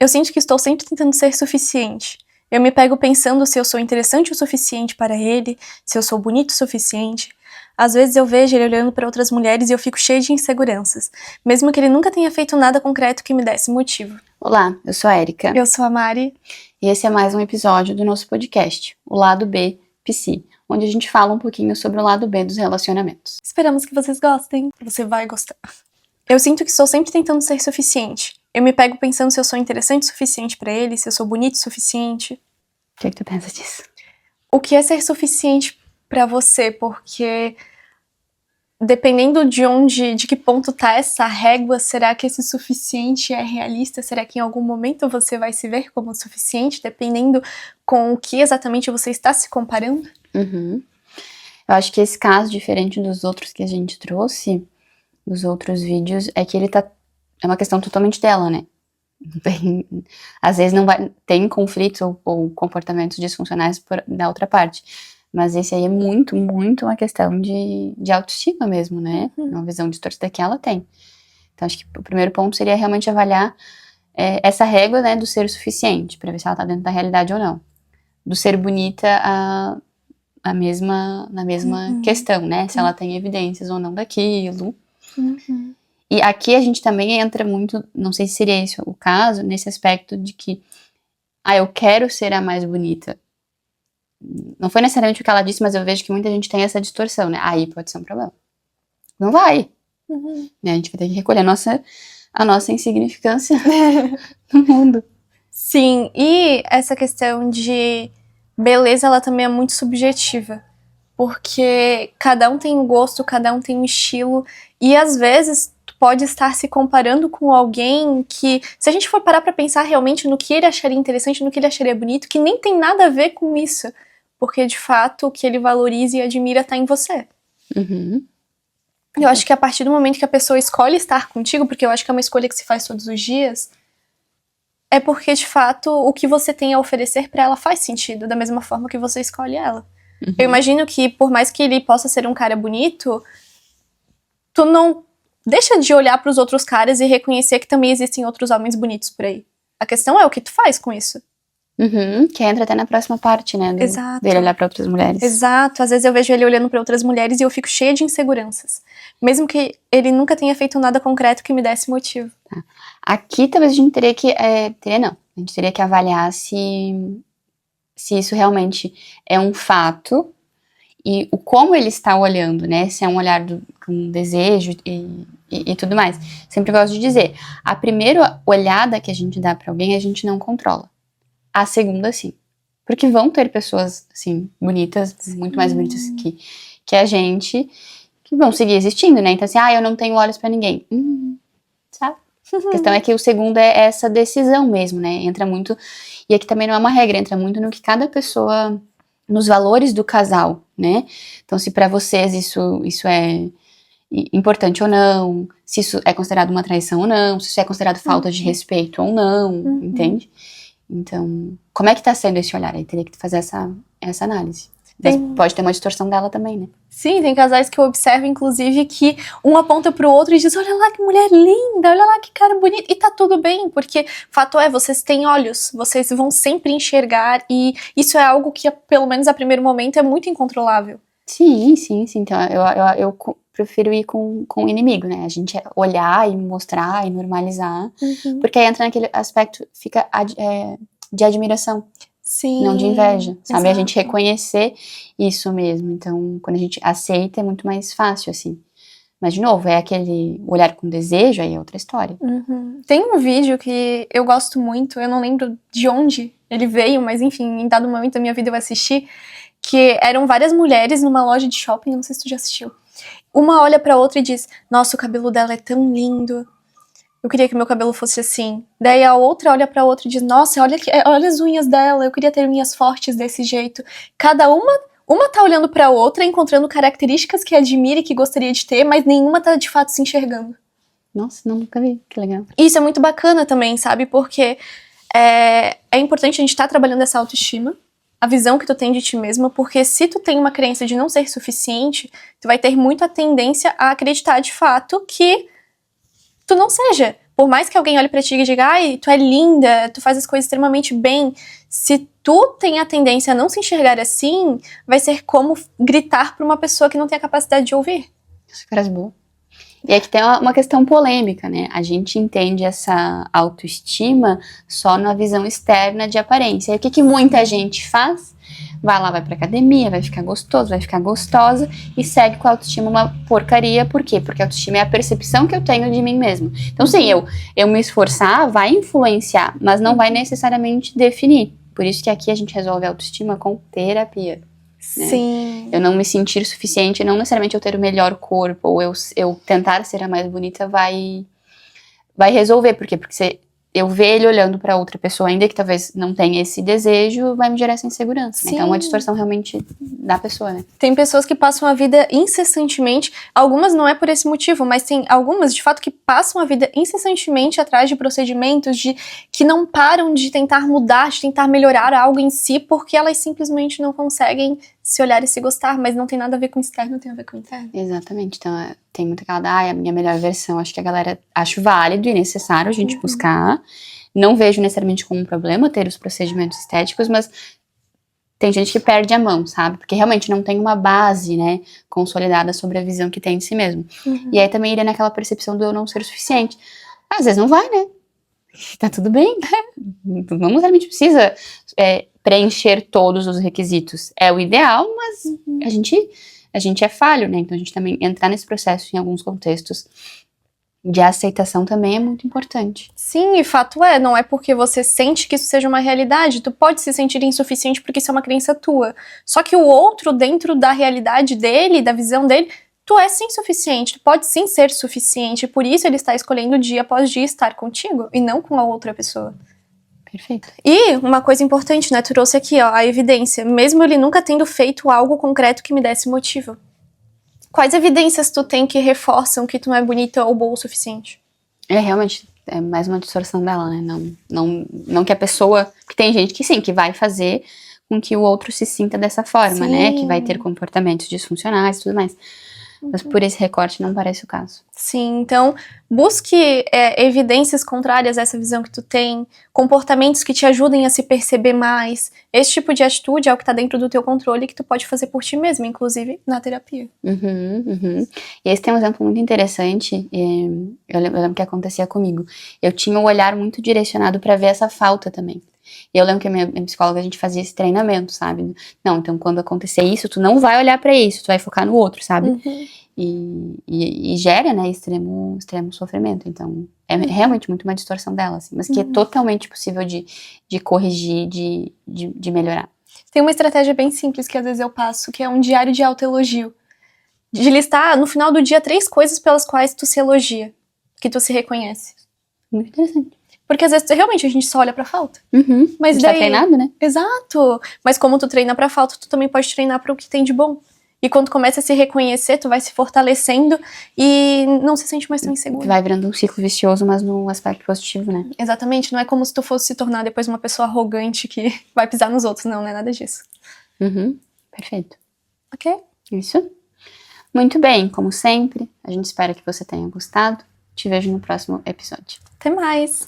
Eu sinto que estou sempre tentando ser suficiente. Eu me pego pensando se eu sou interessante o suficiente para ele, se eu sou bonito o suficiente. Às vezes eu vejo ele olhando para outras mulheres e eu fico cheia de inseguranças, mesmo que ele nunca tenha feito nada concreto que me desse motivo. Olá, eu sou a Erika. Eu sou a Mari. E esse é mais um episódio do nosso podcast, o Lado B Psi, onde a gente fala um pouquinho sobre o lado B dos relacionamentos. Esperamos que vocês gostem. Você vai gostar. Eu sinto que estou sempre tentando ser suficiente. Eu me pego pensando se eu sou interessante o suficiente pra ele, se eu sou bonito o suficiente. O que é que tu pensa disso? O que é ser suficiente pra você? Porque dependendo de que ponto tá essa régua, será que esse suficiente é realista? Será que em algum momento você vai se ver como suficiente? Dependendo com o que exatamente você está se comparando? Eu acho que esse caso, diferente dos outros que a gente trouxe, dos outros vídeos, é que ele tá... É uma questão totalmente dela, né? Às vezes não vai... Tem conflitos ou comportamentos disfuncionais da outra parte. Mas esse aí é muito, muito uma questão de autoestima mesmo, né? Uma visão distorcida que ela tem. Então acho que o primeiro ponto seria realmente avaliar essa régua, né, do ser o suficiente, pra ver se ela tá dentro da realidade ou não. Do ser bonita na mesma questão, né? Se ela tem evidências ou não daquilo. E aqui a gente também entra muito, não sei se seria esse o caso, nesse aspecto de que eu quero ser a mais bonita. Não foi necessariamente o que ela disse, mas eu vejo que muita gente tem essa distorção, né? Aí pode ser um problema. Não vai. Né? A gente vai ter que recolher a nossa insignificância no mundo. Sim, e essa questão de beleza, ela também é muito subjetiva. Porque cada um tem um gosto, cada um tem um estilo, e às vezes tu pode estar se comparando com alguém que, se a gente for parar pra pensar realmente no que ele acharia interessante, no que ele acharia bonito, que nem tem nada a ver com isso. Porque, de fato, o que ele valoriza e admira tá em você. Eu acho que a partir do momento que a pessoa escolhe estar contigo, porque eu acho que é uma escolha que se faz todos os dias, é porque, de fato, o que você tem a oferecer pra ela faz sentido, da mesma forma que você escolhe ela. Eu imagino que, por mais que ele possa ser um cara bonito, tu não deixa de olhar pros outros caras e reconhecer que também existem outros homens bonitos por aí. A questão é o que tu faz com isso. Que entra até na próxima parte, né? Exato. Dele olhar pra outras mulheres. Exato. Às vezes eu vejo ele olhando pra outras mulheres e eu fico cheia de inseguranças. Mesmo que ele nunca tenha feito nada concreto que me desse motivo. Tá. Aqui talvez a gente teria que... A gente teria que avaliar se isso realmente é um fato e o como ele está olhando, né? Se é um olhar com desejo e tudo mais. Sempre gosto de dizer, a primeira olhada que a gente dá pra alguém, a gente não controla. A segunda, sim. Porque vão ter pessoas, assim, bonitas, muito mais bonitas que a gente, que vão seguir existindo, né? Então, assim, eu não tenho olhos pra ninguém. Sabe? A questão é que o segundo é essa decisão mesmo, né? Entra muito... E aqui também não é uma regra, entra muito no que cada pessoa... Nos valores do casal, né? Então, se pra vocês isso é importante ou não, se isso é considerado uma traição ou não, se isso é considerado falta de respeito ou não, entende? Então, como é que tá sendo esse olhar? Aí teria que fazer essa análise. Mas pode ter uma distorção dela também, né? Sim, tem casais que eu observo, inclusive, que um aponta pro outro e diz, olha lá que mulher linda, olha lá que cara bonito. E tá tudo bem, porque fato é, vocês têm olhos, vocês vão sempre enxergar e isso é algo que, pelo menos a primeiro momento, é muito incontrolável. Sim. Então, eu prefiro ir com o inimigo, né? A gente olhar e mostrar e normalizar, porque aí entra naquele aspecto, fica de admiração. Sim, não de inveja, sabe? Exato. A gente reconhecer isso mesmo. Então, quando a gente aceita, é muito mais fácil, assim. Mas, de novo, é aquele olhar com desejo, aí é outra história. Tem um vídeo que eu gosto muito, eu não lembro de onde ele veio, mas enfim, em dado momento da minha vida eu assisti, que eram várias mulheres numa loja de shopping, eu não sei se tu já assistiu. Uma olha pra outra e diz, nossa, o cabelo dela é tão lindo. Eu queria que meu cabelo fosse assim. Daí a outra olha pra outra e diz, nossa, olha as unhas dela, eu queria ter unhas fortes desse jeito. Cada uma tá olhando pra outra, encontrando características que admira e que gostaria de ter, mas nenhuma tá de fato se enxergando. Nossa, nunca vi, que legal. Isso é muito bacana também, sabe? Porque é importante a gente estar trabalhando essa autoestima, a visão que tu tem de ti mesma, porque se tu tem uma crença de não ser suficiente, tu vai ter muito a tendência a acreditar de fato que tu não seja. Por mais que alguém olhe pra ti e diga, ai, tu é linda, tu faz as coisas extremamente bem, se tu tem a tendência a não se enxergar assim, vai ser como gritar pra uma pessoa que não tem a capacidade de ouvir. Essa frase boa. E aqui tem uma questão polêmica, né? A gente entende essa autoestima só na visão externa de aparência. E o que muita gente faz? Vai lá, vai pra academia, vai ficar gostoso, vai ficar gostosa e segue com a autoestima uma porcaria. Por quê? Porque a autoestima é a percepção que eu tenho de mim mesmo. Então, sim, eu me esforçar vai influenciar, mas não vai necessariamente definir. Por isso que aqui a gente resolve a autoestima com terapia. Sim. Eu não me sentir suficiente, não necessariamente eu ter o melhor corpo, ou eu tentar ser a mais bonita vai resolver. Por quê? Porque eu ver ele olhando pra outra pessoa, ainda que talvez não tenha esse desejo, vai me gerar essa insegurança. Né? Então é uma distorção realmente da pessoa, né? Tem pessoas que passam a vida incessantemente, algumas não é por esse motivo, mas tem algumas, de fato, que passam a vida incessantemente atrás de procedimentos que não param de tentar mudar, de tentar melhorar algo em si, porque elas simplesmente não conseguem se olhar e se gostar, mas não tem nada a ver com o externo, tem a ver com o interno. Exatamente, então tem muita aquela, a minha melhor versão, acho que a galera acha válido e necessário a gente buscar, não vejo necessariamente como um problema ter os procedimentos estéticos, mas tem gente que perde a mão, sabe, porque realmente não tem uma base, né, consolidada sobre a visão que tem de si mesmo, e aí também iria naquela percepção do eu não ser suficiente, às vezes não vai, né, tá tudo bem, não necessariamente precisa preencher todos os requisitos. É o ideal, mas a gente é falho, né? Então a gente também entrar nesse processo em alguns contextos de aceitação também é muito importante. Sim, e fato não é porque você sente que isso seja uma realidade, tu pode se sentir insuficiente porque isso é uma crença tua. Só que o outro, dentro da realidade dele, da visão dele, tu é sim suficiente, tu pode sim ser suficiente, por isso ele está escolhendo dia após dia estar contigo, e não com a outra pessoa. Perfeito. E uma coisa importante, né, tu trouxe aqui, ó, a evidência, mesmo ele nunca tendo feito algo concreto que me desse motivo. Quais evidências tu tem que reforçam que tu não é bonita ou boa o suficiente? Realmente, é mais uma distorção dela, né, não que a pessoa, que tem gente que sim, que vai fazer com que o outro se sinta dessa forma, né, que vai ter comportamentos disfuncionais e tudo mais. Mas por esse recorte não parece o caso. Sim, então busque evidências contrárias a essa visão que tu tem, comportamentos que te ajudem a se perceber mais. Esse tipo de atitude é o que tá dentro do teu controle que tu pode fazer por ti mesmo, inclusive na terapia. E esse tem um exemplo muito interessante, eu lembro que acontecia comigo. Eu tinha um olhar muito direcionado pra ver essa falta também. E eu lembro que a minha psicóloga, a gente fazia esse treinamento, sabe? Não, então quando acontecer isso, tu não vai olhar pra isso, tu vai focar no outro, sabe? E gera, né, extremo sofrimento. Então, é realmente muito uma distorção dela, assim, mas que é totalmente possível de corrigir, de melhorar. Tem uma estratégia bem simples que às vezes eu passo, que é um diário de autoelogio. De listar no final do dia 3 coisas pelas quais tu se elogia, que tu se reconhece. Muito interessante. Porque às vezes realmente a gente só olha pra falta. Mas a gente daí, tá treinado, né? Exato. Mas como tu treina pra falta, tu também pode treinar pro que tem de bom. E quando começa a se reconhecer, tu vai se fortalecendo e não se sente mais tão inseguro. Vai virando um ciclo vicioso, mas num aspecto positivo, né? Exatamente. Não é como se tu fosse se tornar depois uma pessoa arrogante que vai pisar nos outros. Não é nada disso. Perfeito. Ok? Isso. Muito bem, como sempre, a gente espera que você tenha gostado. Te vejo no próximo episódio. Até mais!